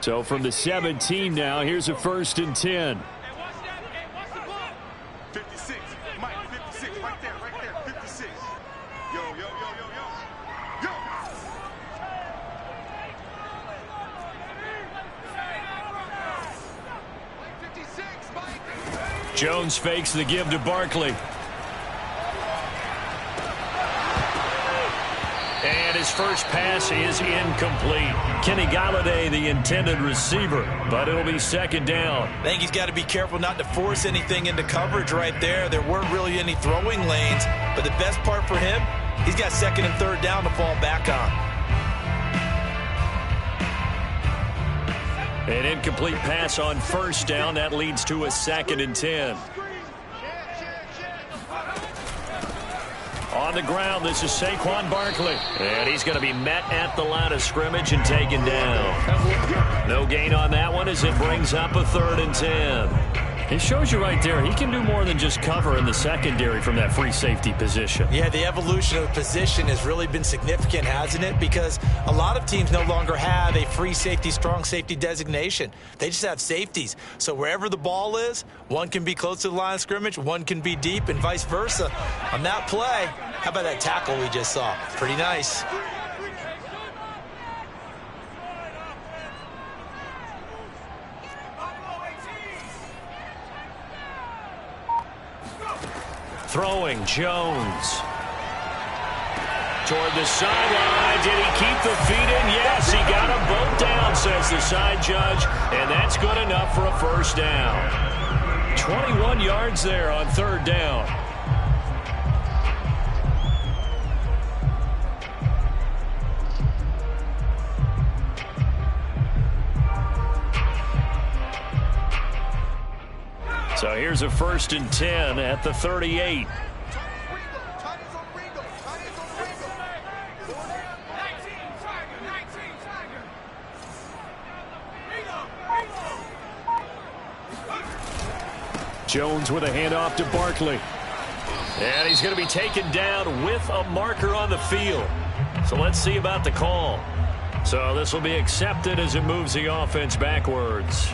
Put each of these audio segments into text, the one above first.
So from the 17 now, here's a 1st and 10. 56, Mike, 56, right there, 56. Yo, yo, yo, yo, yo, yo. Jones fakes the give to Barkley. And his first pass is incomplete. Kenny Galladay, the intended receiver, but it'll be 2nd down. I think he's got to be careful not to force anything into coverage right there. There weren't really any throwing lanes, but the best part for him, he's got 2nd and 3rd down to fall back on. An incomplete pass on 1st down. That leads to a 2nd and 10. On the ground, this is Saquon Barkley. And he's going to be met at the line of scrimmage and taken down. No gain on that one as it brings up a 3rd and 10. It shows you right there, he can do more than just cover in the secondary from that free safety position. Yeah, the evolution of the position has really been significant, hasn't it? Because a lot of teams no longer have a free safety, strong safety designation. They just have safeties. So wherever the ball is, one can be close to the line of scrimmage, one can be deep, and vice versa. On that play, how about that tackle we just saw? Pretty nice. Throwing, Jones. Toward the sideline. Did he keep the feet in? Yes, he got them both down, says the side judge. And that's good enough for a 1st down. 21 yards there on 3rd down. So here's a 1st and 10 at the 38. Jones with a handoff to Barkley. And he's going to be taken down with a marker on the field. So let's see about the call. So this will be accepted as it moves the offense backwards.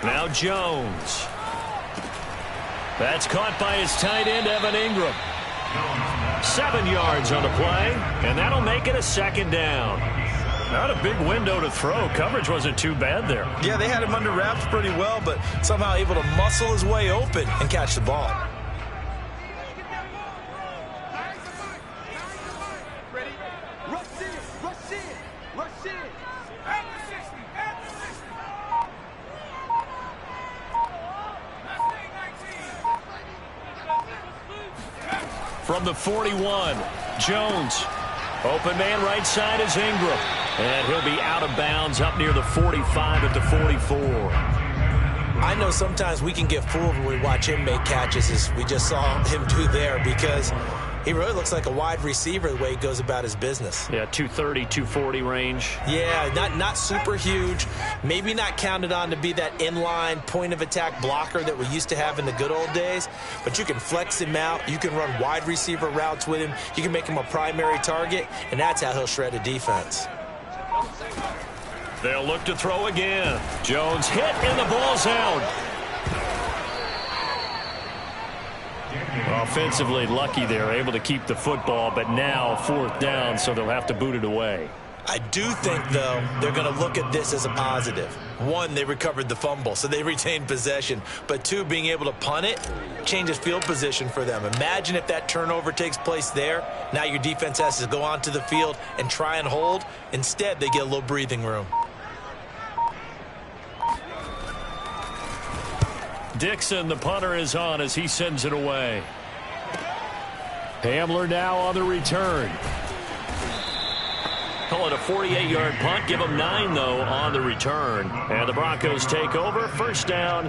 Now Jones. That's caught by his tight end, Evan Ingram. 7 yards on the play, and that'll make it a 2nd down. Not a big window to throw. Coverage wasn't too bad there. Yeah, they had him under wraps pretty well, but somehow able to muscle his way open and catch the ball. From the 41, Jones. Open man right side is Ingram. And he'll be out of bounds up near the 45 at the 44. I know sometimes we can get fooled when we watch him make catches, as we just saw him do there, because he really looks like a wide receiver the way he goes about his business. Yeah, 230, 240 range. Yeah, not super huge. Maybe not counted on to be that inline point-of-attack blocker that we used to have in the good old days. But you can flex him out. You can run wide receiver routes with him. You can make him a primary target, and that's how he'll shred a defense. They'll look to throw again. Jones hit, and the ball's out. Offensively lucky they're able to keep the football, but now 4th down, so they'll have to boot it away. I do think, though, they're going to look at this as a positive. One, they recovered the fumble, so they retained possession. But two, being able to punt it changes field position for them. Imagine if that turnover takes place there. Now your defense has to go onto the field and try and hold. Instead, they get a little breathing room. Dixon, the punter, is on as he sends it away. Hamler now on the return. Call it a 48-yard punt. Give them 9, though, on the return. And the Broncos take over. 1st down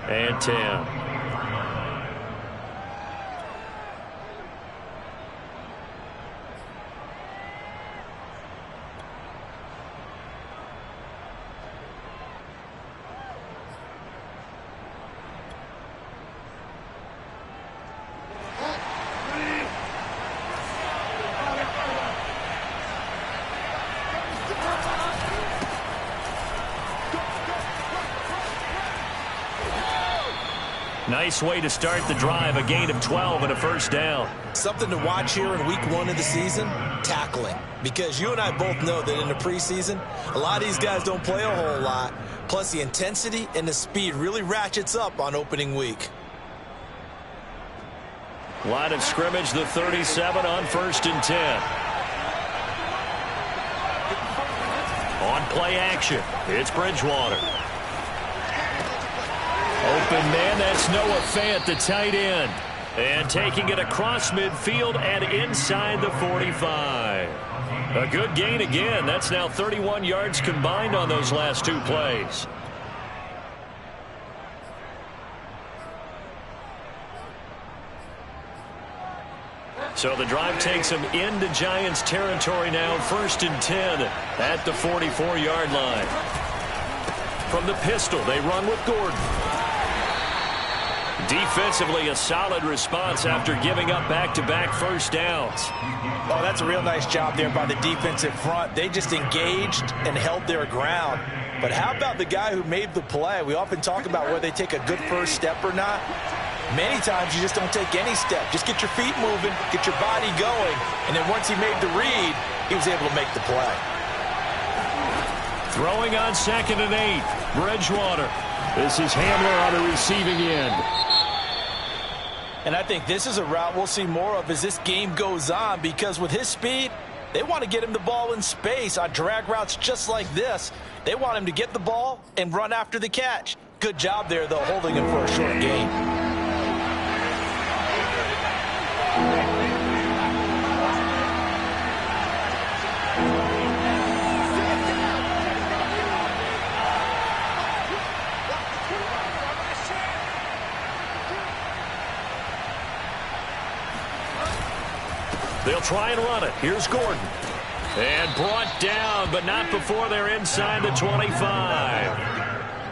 and 10. Nice way to start the drive, a gain of 12 and a first down. Something to watch here in week 1 of the season, tackling. Because you and I both know that in the preseason, a lot of these guys don't play a whole lot. Plus, the intensity and the speed really ratchets up on opening week. Line of scrimmage, the 37 on 1st and 10. On play action, it's Bridgewater. Open man, that's Noah Fant, the tight end. And taking it across midfield and inside the 45. A good gain again. That's now 31 yards combined on those last 2 plays. So the drive takes them into Giants territory now. 1st and 10 at the 44-yard line. From the pistol, they run with Gordon. Defensively, a solid response after giving up back-to-back first downs. Oh, that's a real nice job there by the defensive front. They just engaged and held their ground. But how about the guy who made the play? We often talk about whether they take a good first step or not. Many times you just don't take any step. Just get your feet moving, get your body going, and then once he made the read, he was able to make the play. Throwing on 2nd and 8, Bridgewater. This is Hamler on the receiving end. And I think this is a route we'll see more of as this game goes on, because with his speed, they want to get him the ball in space on drag routes just like this. They want him to get the ball and run after the catch. Good job there, though, holding him for a short gain. They'll try and run it. Here's Gordon. And brought down, but not before they're inside the 25.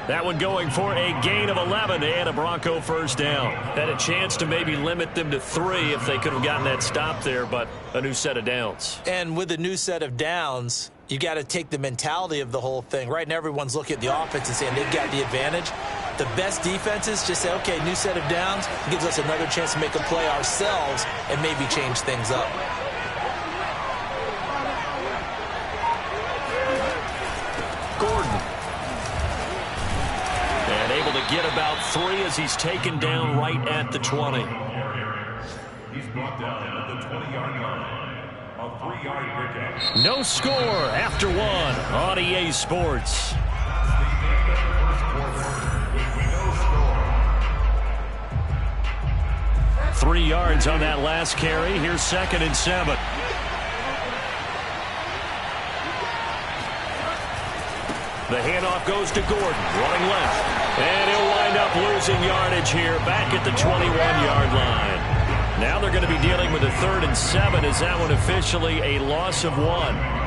That one going for a gain of 11 and a Bronco first down. Had a chance to maybe limit them to 3 if they could have gotten that stop there, but a new set of downs. And with a new set of downs, you got to take the mentality of the whole thing. Right now, everyone's looking at the offense and saying they've got the advantage. The best defenses just say, okay, new set of downs gives us another chance to make a play ourselves and maybe change things up. Gordon. And able to get about 3 as he's taken down right at the 20. He's brought down at the 20-yard line. A 3-yard pickup. No score after 1 on EA Sports. 3 yards on that last carry. Here's 2nd and 7. The handoff goes to Gordon, running left. And he'll wind up losing yardage here back at the 21-yard line. Now they're going to be dealing with a 3rd and 7. Is that one officially a loss of 1?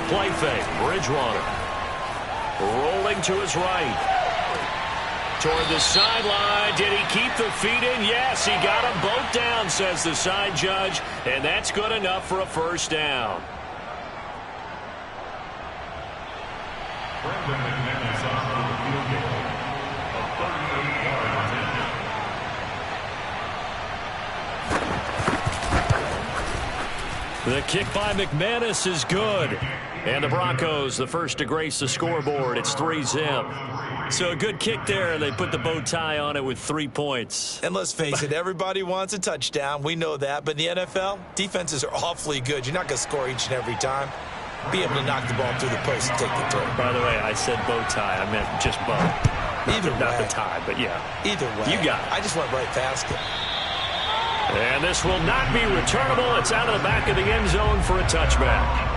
Play fake. Bridgewater rolling to his right. Toward the sideline. Did he keep the feet in? Yes, he got them both down, says the side judge. And that's good enough for a first down. The kick by McManus is good. And the Broncos, the first to grace the scoreboard. It's 3-zip. So a good kick there. They put the bow tie on it with 3 points. And let's face it, everybody wants a touchdown. We know that. But in the NFL, defenses are awfully good. You're not going to score each and every time. Be able to knock the ball through the post and take the throw. By the way, I said bow tie. I meant just bow. Not the tie, but yeah. Either way. You got it. I just went right past it. And this will not be returnable. It's out of the back of the end zone for a touchback.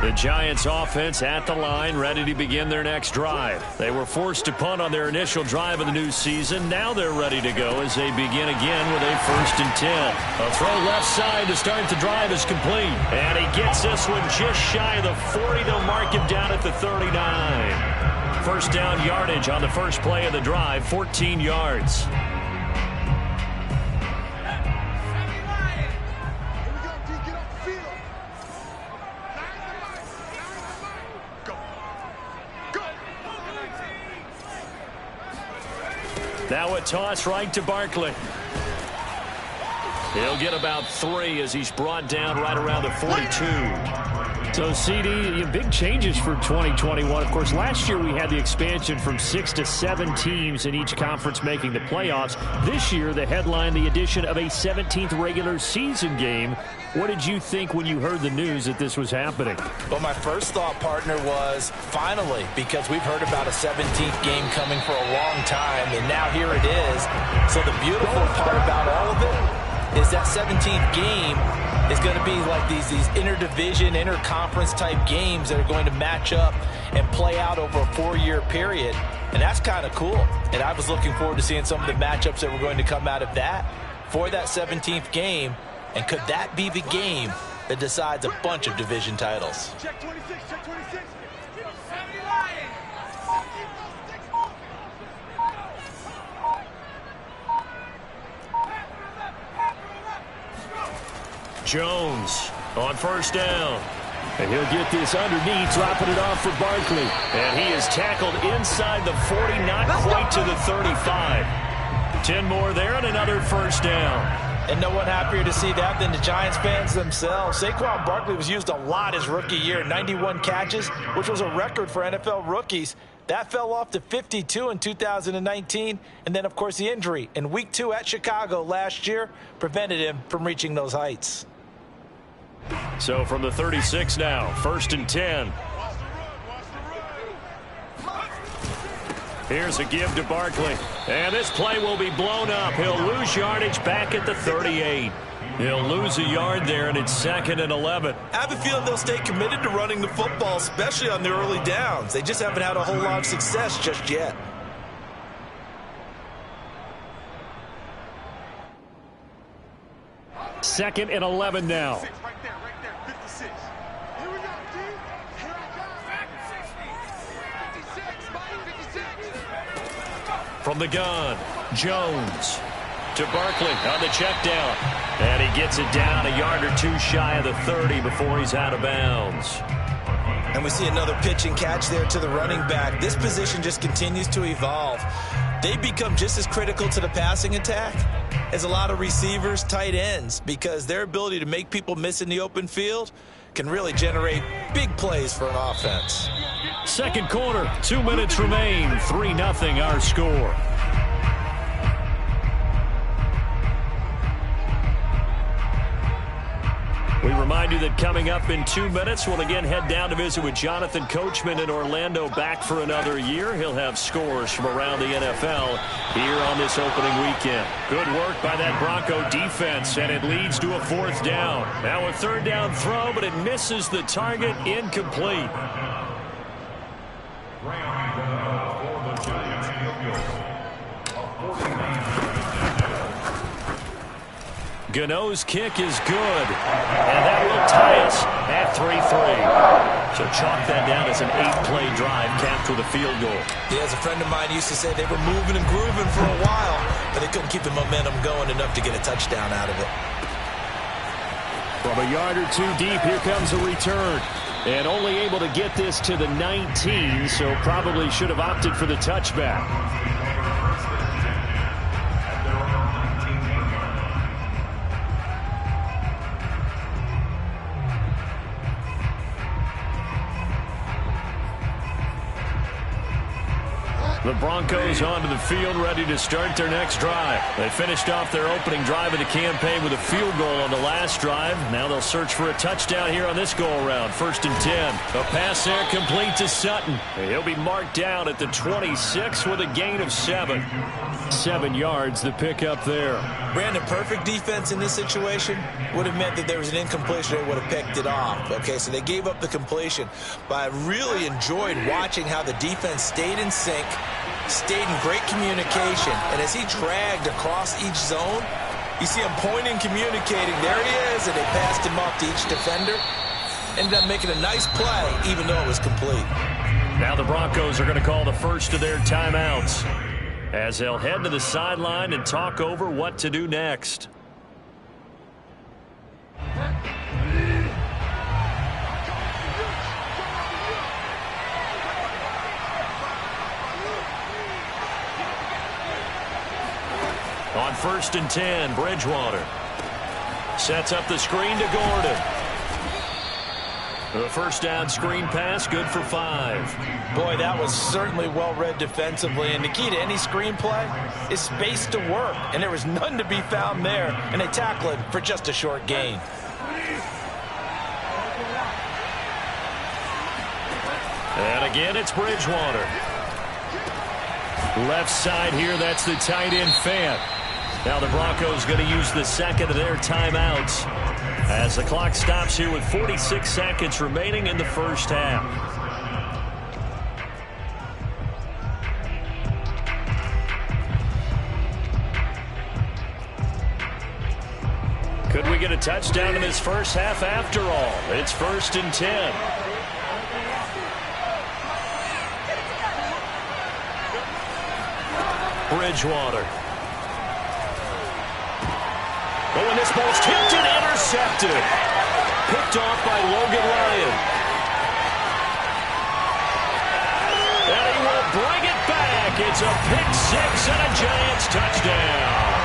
The Giants offense at the line, ready to begin their next drive. They were forced to punt on their initial drive of the new season. Now they're ready to go as they begin again with a 1st and 10. A throw left side to start the drive is complete. And he gets this one just shy of the 40. They'll mark him down at the 39. First down yardage on the first play of the drive, 14 yards. Now a toss right to Barkley. He'll get about 3 as he's brought down right around the 42. So, CD, big changes for 2021. Of course, last year we had the expansion from 6 to 7 teams in each conference making the playoffs. This year, the headline, the addition of a 17th regular season game. What did you think when you heard the news that this was happening? Well, my first thought, partner, was finally, because we've heard about a 17th game coming for a long time, and now here it is. So the beautiful part about all of it is that 17th game is going to be like these interdivision, interconference type games that are going to match up and play out over a 4-year period. And that's kind of cool. And I was looking forward to seeing some of the matchups that were going to come out of that for that 17th game. And could that be the game that decides a bunch of division titles? Check 26, check 26. Jones on first down. And he'll get this underneath, dropping it off for Barkley. And he is tackled inside the 40, not quite to the 35. 10 more there and another first down. And no one happier to see that than the Giants fans themselves. Saquon Barkley was used a lot his rookie year, 91 catches, which was a record for NFL rookies. That fell off to 52 in 2019. And then, of course, the injury in Week 2 at Chicago last year prevented him from reaching those heights. So from the 36 now, 1st and 10. Here's a give to Barkley. And this play will be blown up. He'll lose yardage back at the 38. He'll lose a yard there, and it's 2nd and 11. I have a feeling they'll stay committed to running the football, especially on the early downs. They just haven't had a whole lot of success just yet. Second and 11 now. Right there, 56. Here we go, D. Here I come. 56, buddy, 56. From the gun, Jones to Barkley on the check down. And he gets it down a yard or 2 shy of the 30 before he's out of bounds. And we see another pitch and catch there to the running back. This position just continues to evolve. They become just as critical to the passing attack as a lot of receivers, tight ends, because their ability to make people miss in the open field can really generate big plays for an offense. Second quarter, 2 minutes remain, 3-0 our score. We remind you that coming up in 2 minutes, we'll again head down to visit with Jonathan Coachman in Orlando, back for another year. He'll have scores from around the NFL here on this opening weekend. Good work by that Bronco defense, and it leads to a 4th down. Now a 3rd down throw, but it misses the target, incomplete. Gano's kick is good, and that will tie us at 3-3. So chalk that down as an 8-play drive capped with a field goal. Yeah, as a friend of mine used to say, they were moving and grooving for a while, but they couldn't keep the momentum going enough to get a touchdown out of it. From a yard or 2 deep, here comes a return. And only able to get this to the 19, so probably should have opted for the touchback. The Broncos onto the field, ready to start their next drive. They finished off their opening drive of the campaign with a field goal on the last drive. Now they'll search for a touchdown here on this go-around. 1st and 10. A pass there complete to Sutton. He'll be marked down at the 26 with a gain of 7. 7 yards, the pickup there. Brandon, perfect defense in this situation would have meant that there was an incompletion. They would have picked it off. Okay, so they gave up the completion. But I really enjoyed watching how the defense stayed in sync, stayed in great communication, and as he dragged across each zone, you see him pointing, communicating. There he is, and they passed him off to each defender. Ended up making a nice play, even though it was complete. Now the Broncos are going to call the first of their timeouts as they'll head to the sideline and talk over what to do next. On 1st and 10, Bridgewater sets up the screen to Gordon. The first down screen pass, good for 5. Boy, that was certainly well-read defensively, and the key to any screen play is space to work, and there was none to be found there, and they tackle him for just a short gain. And again, it's Bridgewater. Left side here, that's the tight end Fant. Now the Broncos going to use the second of their timeouts as the clock stops here with 46 seconds remaining in the first half. Could we get a touchdown in this first half after all? It's 1st and 10. Bridgewater. Oh, and this ball's tipped and intercepted. Picked off by Logan Ryan. And he will bring it back. It's a pick 6 and a Giants touchdown.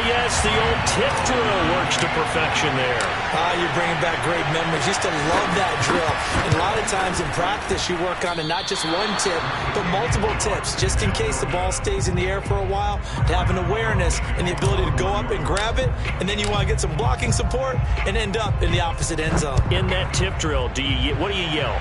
Yes, the old tip drill works to perfection there. You're bringing back great memories. Used to love that drill. And a lot of times in practice, you work on it, not just one tip, but multiple tips, just in case the ball stays in the air for a while, to have an awareness and the ability to go up and grab it, and then you want to get some blocking support and end up in the opposite end zone. In that tip drill, what do you yell?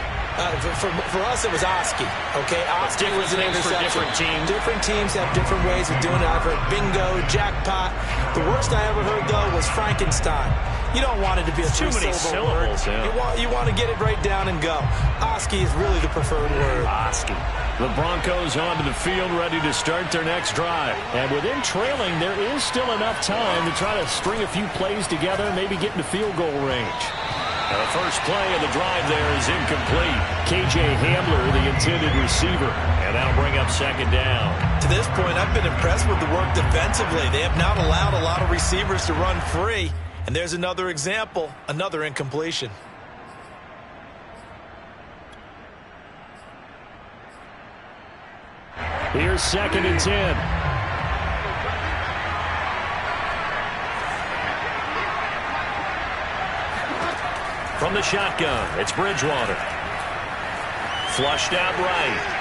For us, it was Oski. Okay, Oski was an interception. For different teams. Different teams have different ways of doing it. I've heard bingo, jackpot. The worst I ever heard, though, was Frankenstein. You don't want it to be a too many syllables. Yeah. You want to get it right down and go. Oski is really the preferred word. Oski. The Broncos onto the field, ready to start their next drive. And within trailing, there is still enough time to try to string a few plays together and maybe get into field goal range. The first play of the drive there is incomplete. K.J. Hamler, the intended receiver. And that'll bring up 2nd down. To this point, I've been impressed with the work defensively. They have not allowed a lot of receivers to run free. And there's another example, another incompletion. Here's 2nd and 10. From the shotgun, it's Bridgewater. Flushed out right.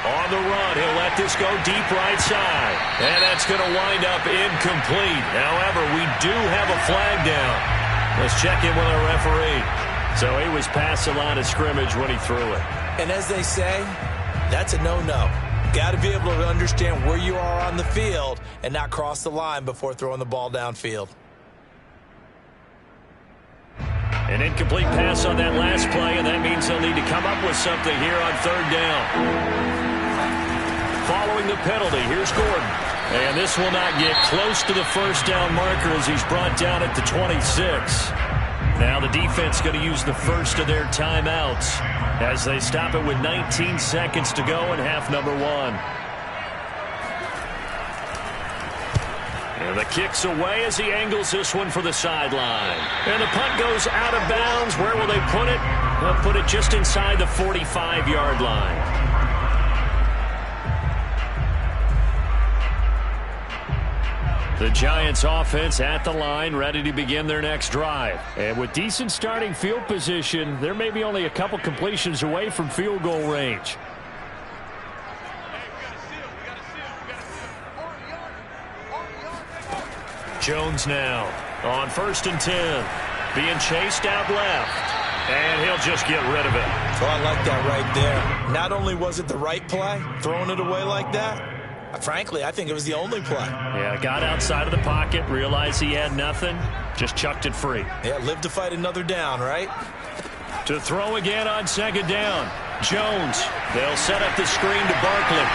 On the run, he'll let this go deep right side. And that's going to wind up incomplete. However, we do have a flag down. Let's check in with our referee. So he was past the line of scrimmage when he threw it. And as they say, that's a no-no. Got to be able to understand where you are on the field and not cross the line before throwing the ball downfield. An incomplete pass on that last play, and that means they'll need to come up with something here on 3rd down. Following the penalty, here's Gordon. And this will not get close to the first down marker as he's brought down at the 26. Now the defense going to use the first of their timeouts as they stop it with 19 seconds to go in half number 1. And the kick's away as he angles this one for the sideline. And the punt goes out of bounds. Where will they put it? They'll put it just inside the 45-yard line. The Giants offense at the line, ready to begin their next drive. And with decent starting field position, they're maybe only a couple completions away from field goal range. Jones now on 1st and 10. Being chased out left. And he'll just get rid of it. So I like that right there. Not only was it the right play, throwing it away like that, frankly, I think it was the only play. Yeah, got outside of the pocket, realized he had nothing, just chucked it free. Yeah, live to fight another down, right? To throw again on 2nd down. Jones. They'll set up the screen to Barkley.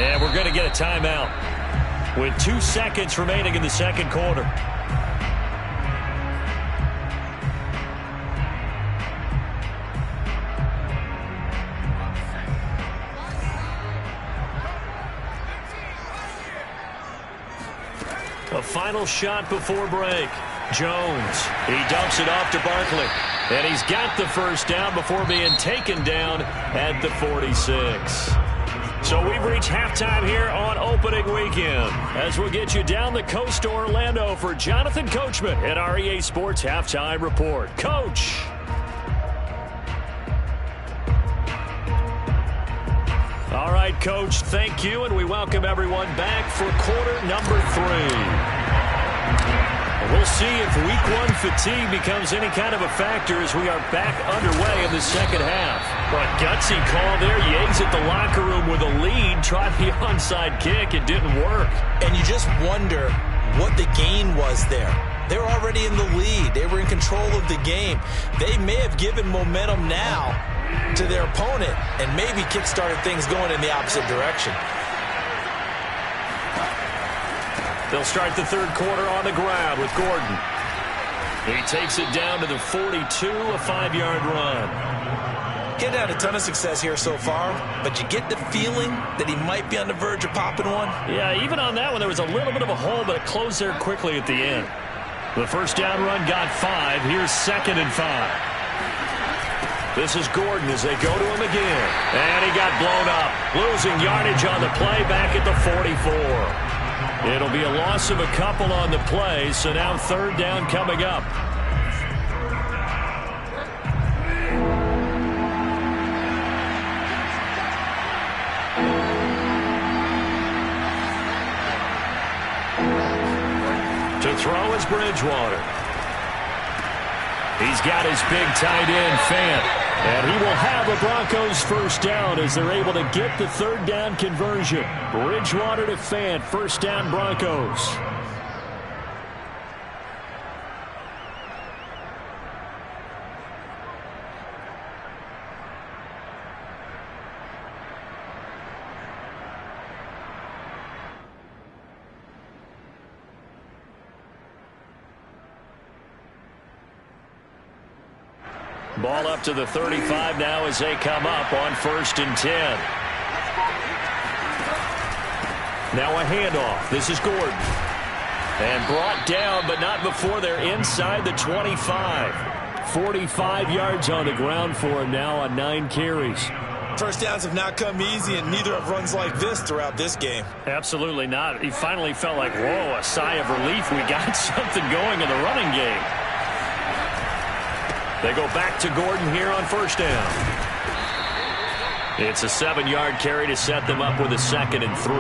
And we're going to get a timeout with 2 seconds remaining in the second quarter. A final shot before break. Jones. He dumps it off to Barkley. And he's got the first down before being taken down at the 46. So we've reached halftime here on opening weekend. As we'll get you down the coast to Orlando for Jonathan Coachman at our EA Sports Halftime Report. Coach. All right, Coach, thank you, and we welcome everyone back for quarter number 3. We'll see if week 1 fatigue becomes any kind of a factor as we are back underway in the second half. But gutsy call there. Yates at the locker room with a lead. Tried the onside kick. It didn't work. And you just wonder what the gain was there. They were already in the lead. They were in control of the game. They may have given momentum now to their opponent and maybe kick-started things going in the opposite direction. They'll start the third quarter on the ground with Gordon. He takes it down to the 42, a 5-yard run. He hadn't had a ton of success here so far, but you get the feeling that he might be on the verge of popping one. Yeah, even on that one, there was a little bit of a hole, but it closed there quickly at the end. The first down run got 5. Here's 2nd and 5. This is Gordon as they go to him again. And he got blown up. Losing yardage on the play back at the 44. It'll be a loss of a couple on the play, so now 3rd down coming up. To throw is Bridgewater. He's got his big tight end, Fant. And he will have a Broncos first down as they're able to get the 3rd down conversion. Bridgewater to Fant, first down Broncos. Ball up to the 35 now as they come up on 1st and 10. Now a handoff. This is Gordon. And brought down, but not before they're inside the 25. 45 yards on the ground for him now on 9 carries. First downs have not come easy, and neither have runs like this throughout this game. Absolutely not. He finally felt like, whoa, a sigh of relief. We got something going in the running game. They go back to Gordon here on 1st down. It's a 7-yard carry to set them up with a 2nd and 3.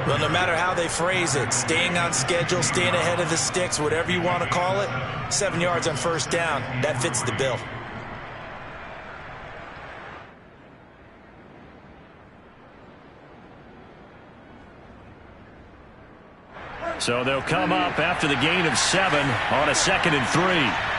Well, no matter how they phrase it, staying on schedule, staying ahead of the sticks, whatever you want to call it, 7 yards on 1st down, that fits the bill. So they'll come up after the gain of 7 on a 2nd and 3.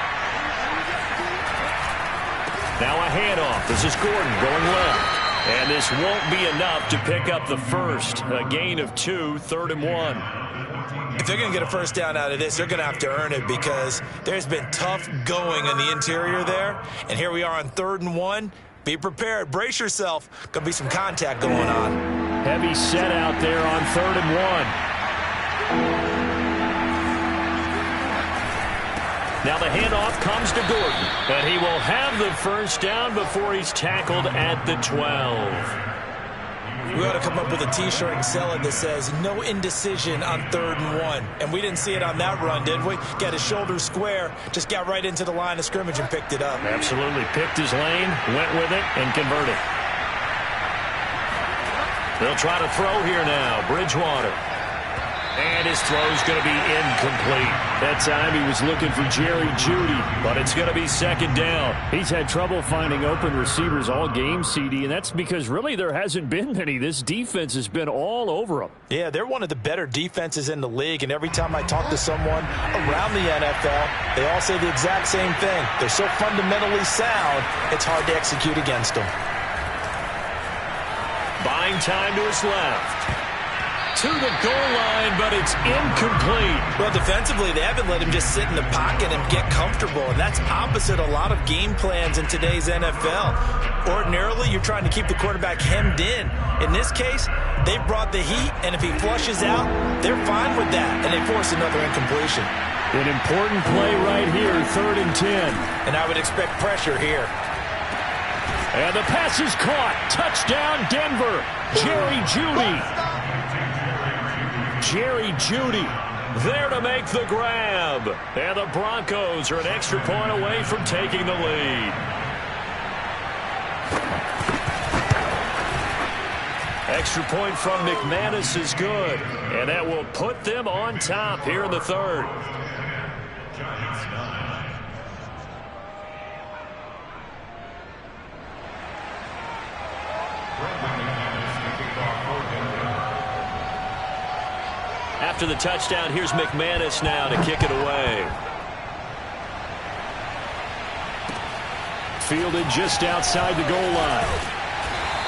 Now a handoff. This is Gordon going left. And this won't be enough to pick up the first. A gain of 2, 3rd and 1. If they're going to get a first down out of this, they're going to have to earn it because there's been tough going in the interior there. And here we are on 3rd and 1. Be prepared. Brace yourself. Going to be some contact going on. Heavy set out there on 3rd and 1. Now the handoff comes to Gordon, and he will have the first down before he's tackled at the 12. We ought to come up with a T-shirt and sell it that says, no indecision on 3rd and 1. And we didn't see it on that run, did we? Got his shoulders square, just got right into the line of scrimmage and picked it up. Absolutely. Picked his lane, went with it, and converted. They'll try to throw here now. Bridgewater. And his throw's going to be incomplete. That time he was looking for Jerry Jeudy, but it's going to be 2nd down. He's had trouble finding open receivers all game, CD, and that's because really there hasn't been many. This defense has been all over them. Yeah, they're one of the better defenses in the league, and every time I talk to someone around the NFL, they all say the exact same thing. They're so fundamentally sound, it's hard to execute against them. Buying time to his left. To the goal line, but it's incomplete. Well, defensively, they haven't let him just sit in the pocket and get comfortable, and that's opposite a lot of game plans in today's NFL. Ordinarily, you're trying to keep the quarterback hemmed in. In this case, they brought the heat, and if he flushes out, they're fine with that, and they force another incompletion. An important play right here, 3rd and 10. And I would expect pressure here. And the pass is caught. Touchdown, Denver. Jerry Jeudy. Jerry Jeudy there to make the grab. And the Broncos are an extra point away from taking the lead. Extra point from McManus is good. And that will put them on top here in the 3rd. After the touchdown, here's McManus now to kick it away. Fielded just outside the goal line.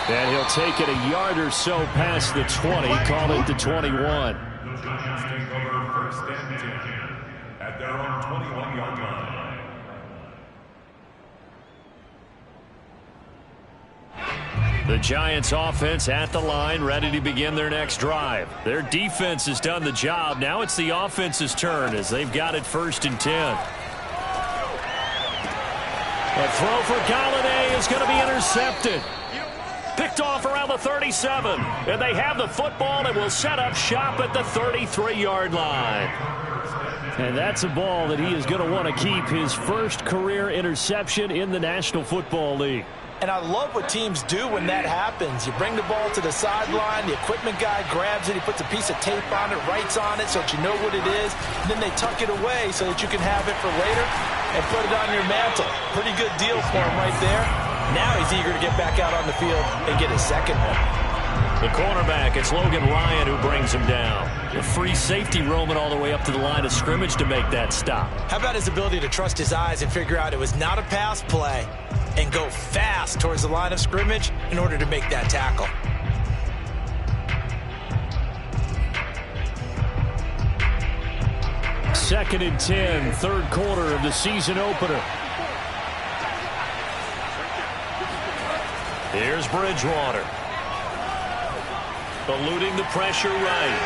And he'll take it a yard or so past the 20, call it the 21. The Giants take over 1st and 10 at their own 21-yard line. The Giants offense at the line, ready to begin their next drive. Their defense has done the job. Now it's the offense's turn as they've got it 1st and 10. A throw for Galladay is going to be intercepted. Picked off around the 37. And they have the football and will set up shop at the 33-yard line. And that's a ball that he is going to want to keep, his first career interception in the National Football League. And I love what teams do when that happens. You bring the ball to the sideline, the equipment guy grabs it, he puts a piece of tape on it, writes on it so that you know what it is, and then they tuck it away so that you can have it for later and put it on your mantle. Pretty good deal for him right there. Now he's eager to get back out on the field and get his 2nd one. The cornerback, it's Logan Ryan who brings him down. A free safety roaming all the way up to the line of scrimmage to make that stop. How about his ability to trust his eyes and figure out it was not a pass play and go fast towards the line of scrimmage in order to make that tackle. Second and 10, 3rd quarter of the season opener. Here's Bridgewater. Eluding the pressure right.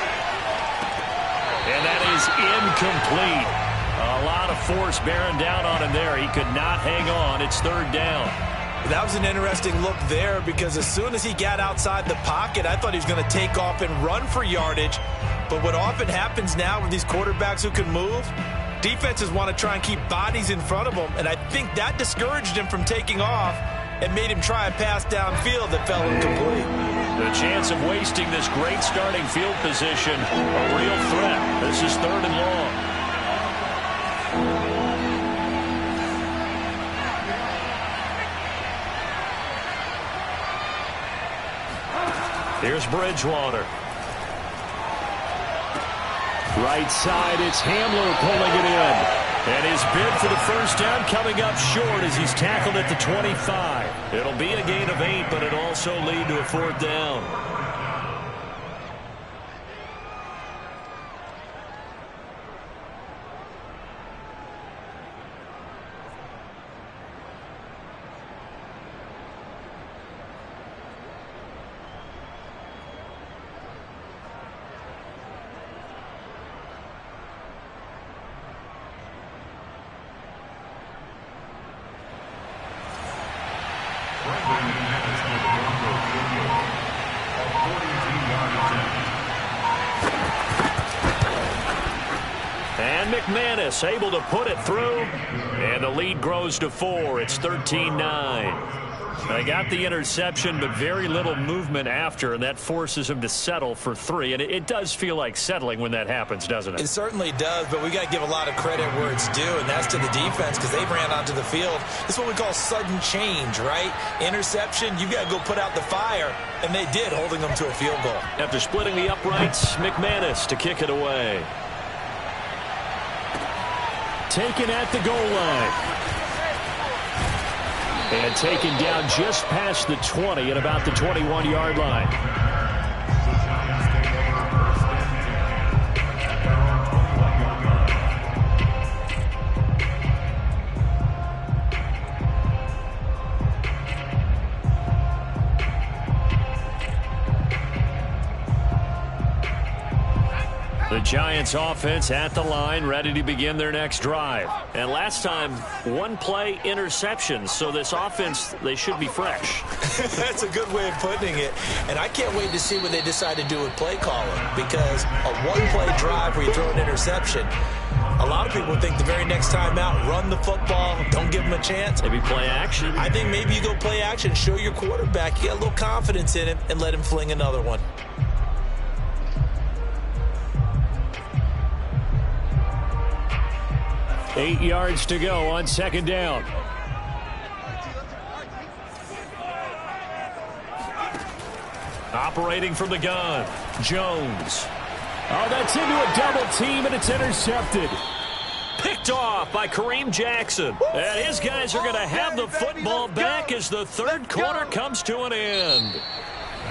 And that is incomplete. A lot of force bearing down on him there. He could not hang on. It's 3rd down. That was an interesting look there because as soon as he got outside the pocket, I thought he was going to take off and run for yardage. But what often happens now with these quarterbacks who can move, defenses want to try and keep bodies in front of them. And I think that discouraged him from taking off and made him try a pass downfield that fell incomplete. The chance of wasting this great starting field position, a real threat. This is 3rd and long. Here's Bridgewater. Right side, it's Hamler pulling it in. And his bid for the 1st down coming up short as he's tackled at the 25. It'll be a gain of 8, but it'll also lead to a 4th down. And McManus able to put it through. And the lead grows to 4. It's 13-9. They got the interception, but very little movement after, and that forces him to settle for 3. And it does feel like settling when that happens, doesn't it? It certainly does, but we got to give a lot of credit where it's due, and that's to the defense because they ran onto the field. It's what we call sudden change, right? Interception, you got to go put out the fire, and they did, holding them to a field goal. After splitting the uprights, McManus to kick it away. Taken at the goal line. And taken down just past the 20 at about the 21-yard line. The Giants offense at the line, ready to begin their next drive. And last time, one play interception. So this offense, they should be fresh. That's a good way of putting it. And I can't wait to see what they decide to do with play calling. Because a one-play drive where you throw an interception, a lot of people think the very next time out, run the football, don't give them a chance. Maybe play action. I think maybe you go play action, show your quarterback, you got a little confidence in him, and let him fling another one. Eight yards to go on second down. Operating from the gun, Jones. Oh, that's into a double team, and it's intercepted. Picked off by Kareem Jackson. And his guys are going to have the football back as the third quarter comes to an end.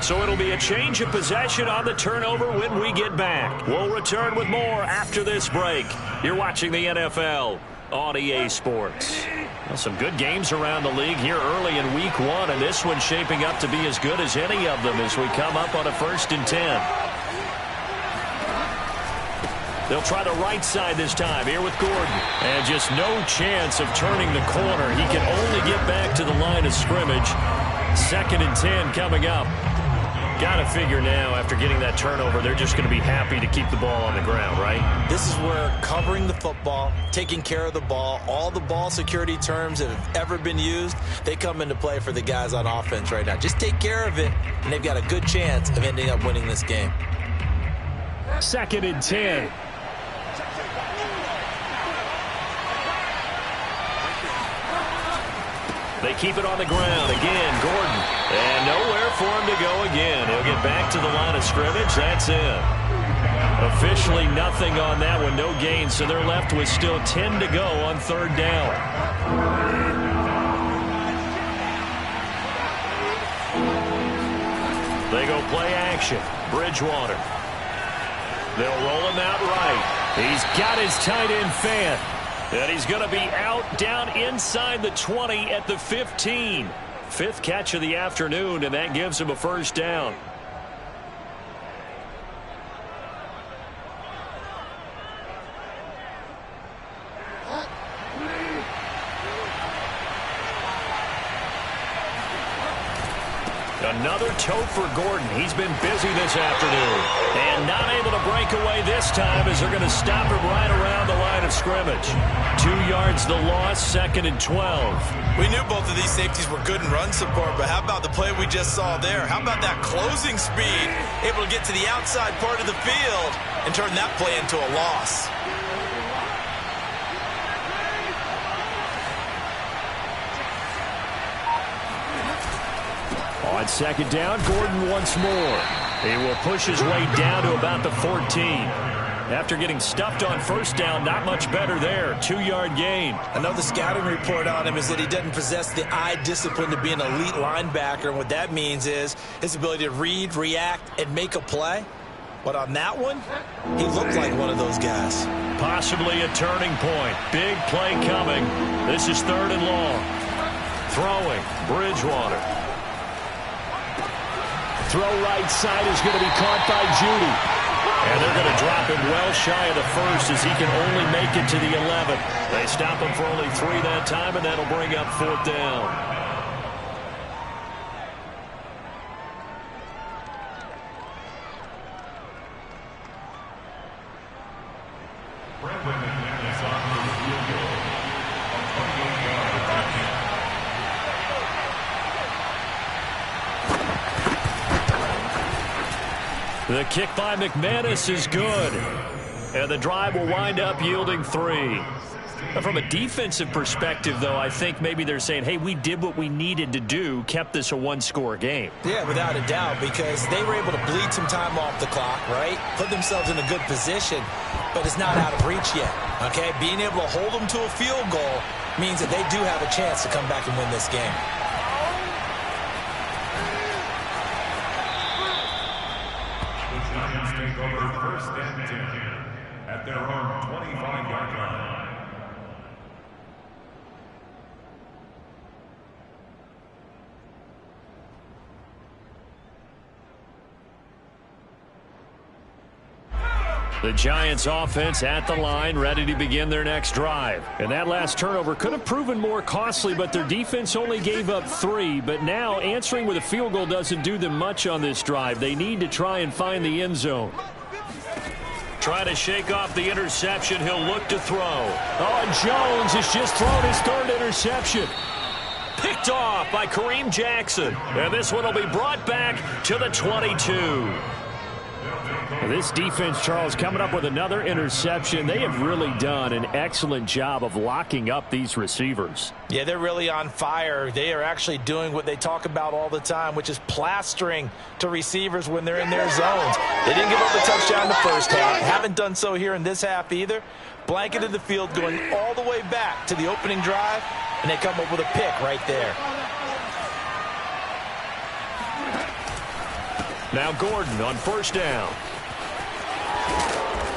So it'll be a change of possession on the turnover when we get back. We'll return with more after this break. You're watching the NFL on EA Sports. Well, some good games around the league here early in week 1, and this one's shaping up to be as good as any of them as we come up on a 1st and 10. They'll try the right side this time here with Gordon. And just no chance of turning the corner. He can only get back to the line of scrimmage. 2nd and 10 coming up. Got to figure now, after getting that turnover, they're just going to be happy to keep the ball on the ground, right? This is where covering the football, taking care of the ball, all the ball security terms that have ever been used, they come into play for the guys on offense right now. Just take care of it, and they've got a good chance of ending up winning this game. 2nd and 10. They keep it on the ground. Again, Gordon. And nowhere for him to go again. He'll get back to the line of scrimmage. That's it. Officially nothing on that one. No gain. So they're left with still 10 to go on 3rd down. They go play action. Bridgewater. They'll roll him out right. He's got his tight end fan. And he's going to be out down inside the 20 at the 15. 5th catch of the afternoon, and that gives him a 1st down. Another tote for Gordon. He's been busy this afternoon. And not able to break away this time as they're going to stop him right around the line of scrimmage. 2 yards the loss, 2nd and 12. We knew both of these safeties were good in run support, but how about the play we just saw there? How about that closing speed? Able to get to the outside part of the field and turn that play into a loss. On 2nd down, Gordon once more. He will push his way down to about the 14. After getting stuffed on 1st down, not much better there. 2-yard gain. I know the scouting report on him is that he doesn't possess the eye discipline to be an elite linebacker. And what that means is his ability to read, react, and make a play. But on that one, he looked like one of those guys. Possibly a turning point. Big play coming. This is 3rd and long. Throwing, Bridgewater. Throw right side is going to be caught by Judy. And they're going to drop him well shy of the 1st as he can only make it to the 11. They stop him for only 3 that time, and that'll bring up 4th down. Brandon The kick by McManus is good. And the drive will wind up yielding 3. From a defensive perspective, though, I think maybe they're saying, hey, we did what we needed to do, kept this a one-score game. Yeah, without a doubt, because they were able to bleed some time off the clock, right? Put themselves in a good position, but it's not out of reach yet, okay? Being able to hold them to a field goal means that they do have a chance to come back and win this game. The Giants take over 1st and 10 at their own 25-yard line. The Giants offense at the line, ready to begin their next drive. And that last turnover could have proven more costly, but their defense only gave up 3. But now answering with a field goal doesn't do them much on this drive. They need to try and find the end zone. Try to shake off the interception. He'll look to throw. Oh, and Jones has just thrown his 3rd interception. Picked off by Kareem Jackson. And this one will be brought back to the 22. This defense, Charles, coming up with another interception. They have really done an excellent job of locking up these receivers. Yeah, they're really on fire. They are actually doing what they talk about all the time, which is plastering to receivers when they're in their zones. They didn't give up the touchdown in the first half. Haven't done so here in this half either. Blanketed the field going all the way back to the opening drive, and they come up with a pick right there. Now Gordon on 1st down.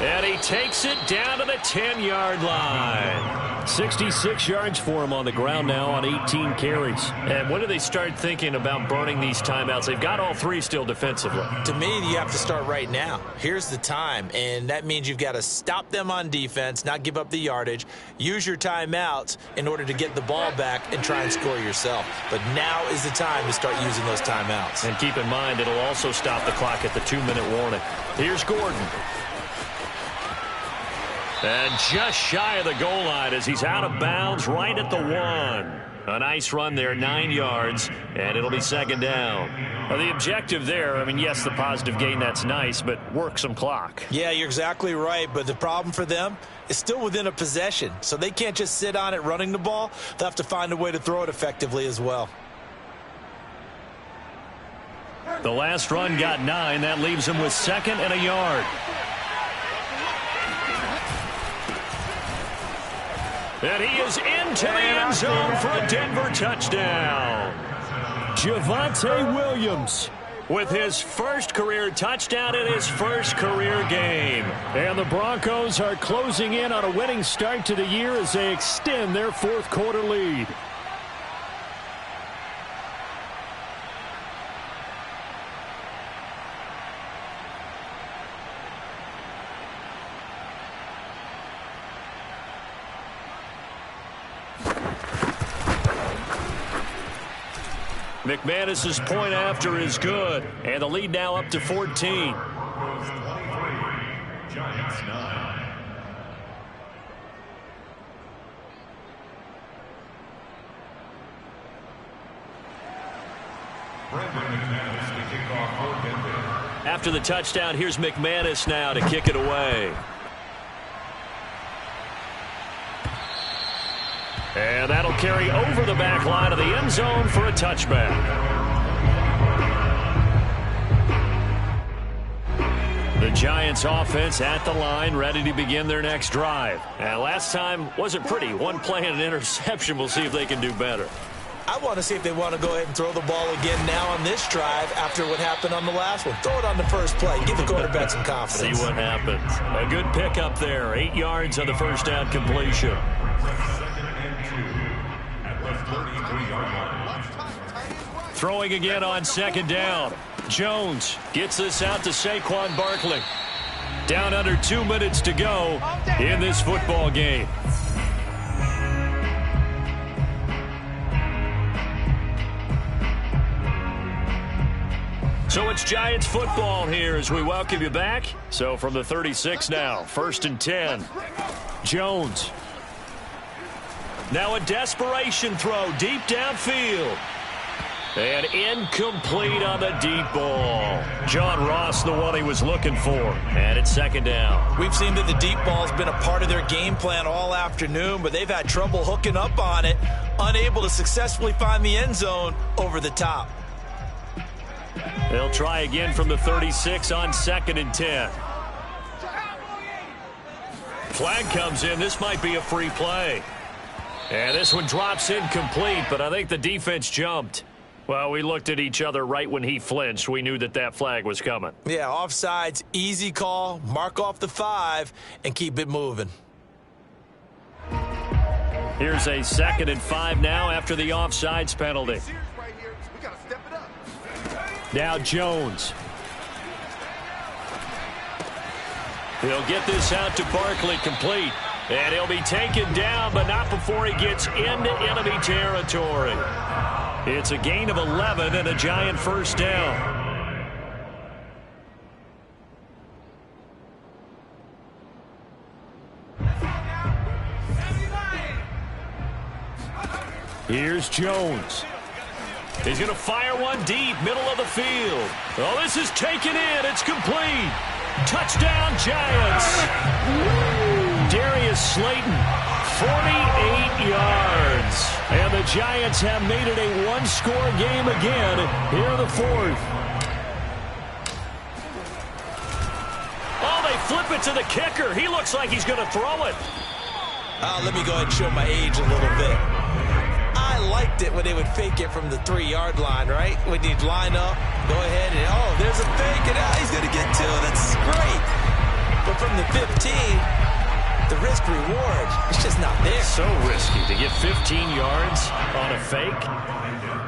And he takes it down to the 10-yard line. 66 yards for him on the ground now on 18 carries. And when do they start thinking about burning these timeouts? They've got all 3 still defensively. To me, you have to start right now. Here's the time, and that means you've got to stop them on defense, not give up the yardage, use your timeouts in order to get the ball back and try and score yourself. But now is the time to start using those timeouts. And keep in mind, it'll also stop the clock at the 2-minute warning. Here's Gordon. And just shy of the goal line as he's out of bounds right at the 1. A nice run there, 9 yards, and it'll be 2nd down. Well, the objective there, I mean, yes, the positive gain, that's nice, but work some clock. Yeah, you're exactly right, but the problem for them is still within a possession, so they can't just sit on it running the ball. They'll have to find a way to throw it effectively as well. The last run got 9. That leaves him with 2nd and a yard. And he is into the end zone for a Denver touchdown. Javonte Williams with his 1st career touchdown in his 1st career game. And the Broncos are closing in on a winning start to the year as they extend their 4th quarter lead. McManus's point after is good, and the lead now up to 14. Giants 9. After the touchdown, here's McManus now to kick it away. And that'll carry over the back line of the end zone for a touchback. The Giants offense at the line, ready to begin their next drive. And last time wasn't pretty. One play and an interception. We'll see if they can do better. I want to see if they want to go ahead and throw the ball again now on this drive after what happened on the last one. Throw it on the first play. Give the quarterback some confidence. See what happens. A good pickup there. 8 yards on the first down completion. Throwing again on 2nd down. Jones gets this out to Saquon Barkley. Down under 2 minutes to go in this football game. So it's Giants football here as we welcome you back. So from the 36 now, 1st and 10. Jones. Now a desperation throw deep downfield. And incomplete on the deep ball. John Ross, the one he was looking for. And it's second down. We've seen that the deep ball has been a part of their game plan all afternoon, but they've had trouble hooking up on it, unable to successfully find the end zone over the top. They'll try again from the 36 on 2nd and 10. Flag comes in. This might be a free play. And this one drops incomplete, but I think the defense jumped. Well, we looked at each other right when he flinched. We knew that that flag was coming. Yeah, offsides, easy call, mark off the 5, and keep it moving. Here's a 2nd and 5 now after the offsides penalty. Now Jones. He'll get this out to Barkley, complete. And he'll be taken down, but not before he gets into enemy territory. It's a gain of 11 and a Giant first down. Here's Jones. He's going to fire one deep, middle of the field. Oh, this is taken in. It's complete. Touchdown, Giants. Darius Slayton, 48 yards. And the Giants have made it a one-score game again here in the 4th. Oh, they flip it to the kicker. He looks like he's going to throw it. Let me go ahead and show my age a little bit. I liked it when they would fake it from the 3-yard line, right? When you'd line up, go ahead, and oh, there's a fake, and he's going to get 2. That's great. But from the 15, the risk reward, it's just not there. So risky to get 15 yards on a fake.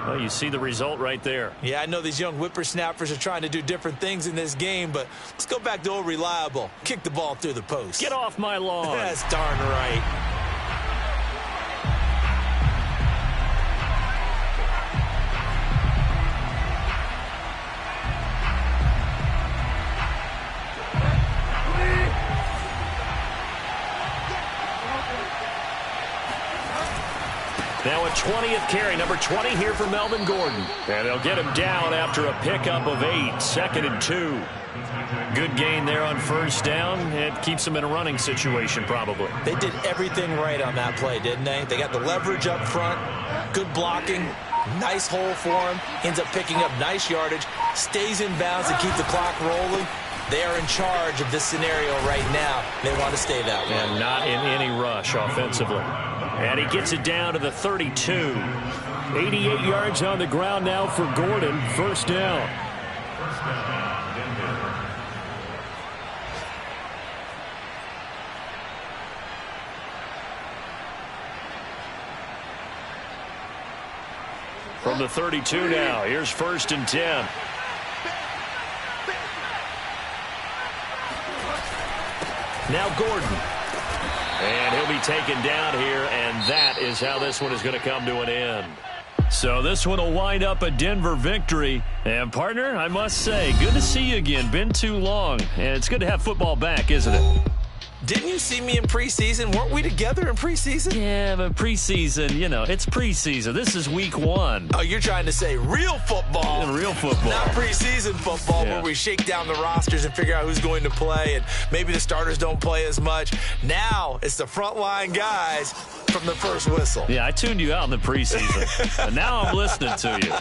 Well, you see the result right there. Yeah, I know these young whippersnappers are trying to do different things in this game, but let's go back to old reliable. Kick the ball through the post. Get off my lawn. That's darn right. Now a 20th carry, number 20 here for Melvin Gordon. And they'll get him down after a pickup of 8, 2nd and 2. Good gain there on first down. It keeps him in a running situation probably. They did everything right on that play, didn't they? They got the leverage up front, good blocking, nice hole for him, ends up picking up nice yardage, stays in bounds and keep the clock rolling. They are in charge of this scenario right now. They want to stay that way. And not in any rush offensively. And he gets it down to the 32. 88 yards on the ground now for Gordon. First down. From the 32 now, here's 1st and 10. Now Gordon. And he'll be taken down here, and that is how this one is going to come to an end. So this one will wind up a Denver victory. And, partner, I must say, good to see you again. Been too long. And it's good to have football back, isn't it? Didn't you see me in preseason? Weren't we together in preseason? Yeah, but preseason, you know, it's preseason. This is week 1. Oh, you're trying to say real football. Real football. Not preseason football where we shake down the rosters and figure out who's going to play, and maybe the starters don't play as much. Now it's the frontline guys from the first whistle. Yeah, I tuned you out in the preseason. And now I'm listening to you.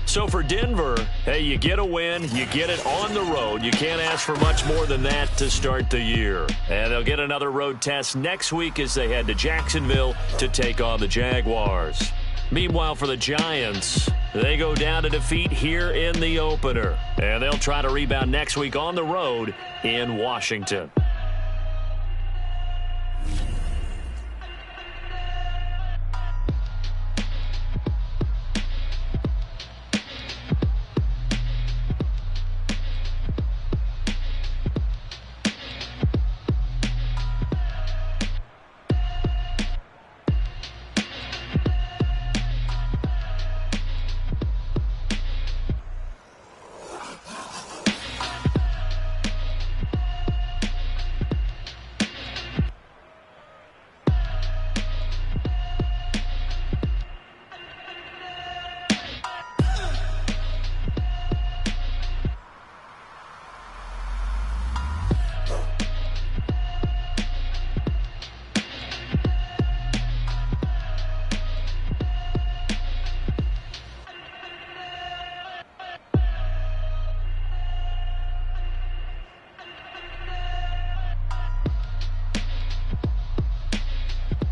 So for Denver, hey, you get a win, you get it on the road. You can't ask for much more than that to start the year. And they'll get another road test next week as they head to Jacksonville to take on the Jaguars. Meanwhile, for the Giants, they go down to defeat here in the opener. And they'll try to rebound next week on the road in Washington.